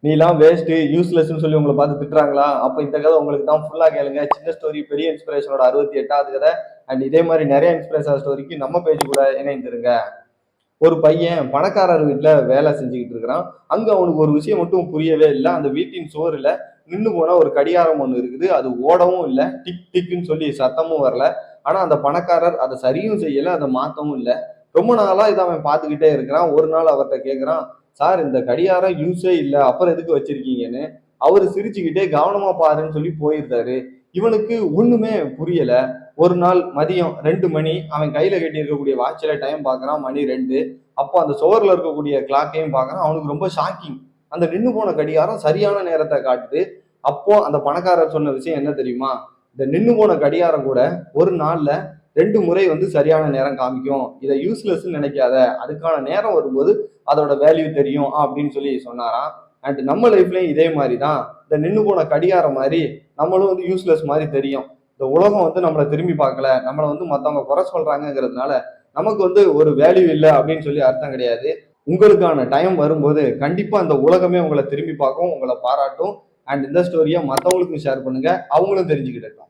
நீலாம் வேஸ்ட் யூஸ்லெஸ்ன்னு சொல்லி உங்களை பார்த்து திட்டுறாங்களா? அப்ப இந்த கதை உங்களுக்கு தான். ஃபுல்லா கேளுங்க. சின்ன ஸ்டோரி பெரிய இன்ஸ்பிரேஷனோட 68வது கதை. அண்ட் இதே மாதிரி நிறைய இன்ஸ்பிரேஷன் ஸ்டோரிக்கு நம்ம பேஜ் கூட இணைந்திருங்க. ஒரு பையன் பணக்காரர் வீட்டுல வேலை செஞ்சுக்கிட்டு இருக்கிறான். அங்க அவனுக்கு ஒரு விஷயம் மட்டும் புரியவே இல்லை. அந்த வீட்டின் சுவருல நின்று போன ஒரு கடிகாரம் ஒண்ணு இருக்குது. அது ஓடவும் இல்லை, டிக் டிக்னு சொல்லி சத்தமும் வரல. ஆனா அந்த பணக்காரர் அதை சரியும் செய்யல, அதை மாத்தவும் இல்லை. ரொம்ப நாளா இதை அவன் பார்த்துக்கிட்டே இருக்கிறான். ஒரு நாள் அவர்கிட்ட கேட்கிறான், சார் இந்த கடிகாரம் யூஸே இல்லை, அப்புறம் எதுக்கு வச்சிருக்கீங்கன்னு. அவரு சிரிச்சுக்கிட்டே கவனமா பாருன்னு சொல்லி போயிருந்தாரு. இவனுக்கு ஒண்ணுமே புரியல. ஒரு நாள் மதியம் 2 மணி அவன் கையில கட்டி இருக்கக்கூடிய வாட்சில டைம் பார்க்கறான். மணி 2. அப்போ அந்த சுவர்ல இருக்கக்கூடிய கிளாக்கையும் பார்க்கறான். அவனுக்கு ரொம்ப ஷாக்கிங். அந்த நின்னு போன கடிகாரம் சரியான நேரத்தை காட்டுது. அப்போ அந்த பணக்காரர் சொன்ன விஷயம் என்ன தெரியுமா? இந்த நின்னு போன கடிகாரம் கூட ஒரு நாள்ல 2 முறை சரியான நேரம் காமிக்கும். இதை யூஸ்லெஸ் நினைக்காத, அதுக்கான நேரம் வரும்போது அதோட வேல்யூ தெரியும் அப்படின்னு சொல்லி சொன்னாராம். அண்ட் நம்ம லைஃப்லயும் இதே மாதிரி தான். இந்த நின்னு போன கடிகாரம் மாதிரி நம்மளும் யூஸ்லெஸ் மாதிரி தெரியும். இந்த உலகம் நம்மளை திரும்பி பார்க்கல, நம்மளை மற்றவங்க குறை சொல்றாங்கிறதுனால நமக்கு ஒரு வேல்யூ இல்லை அப்படின்னு சொல்லி அர்த்தம் கிடையாது. உங்களுக்கான டைம் வரும்போது கண்டிப்பா அந்த உலகமே உங்களை திரும்பி பார்க்கும், உங்களை பாராட்டும். அண்ட் இந்த ஸ்டோரியை மற்றவங்களுக்கும் ஷேர் பண்ணுங்க, அவங்களும் தெரிஞ்சுக்கிட்டோம்.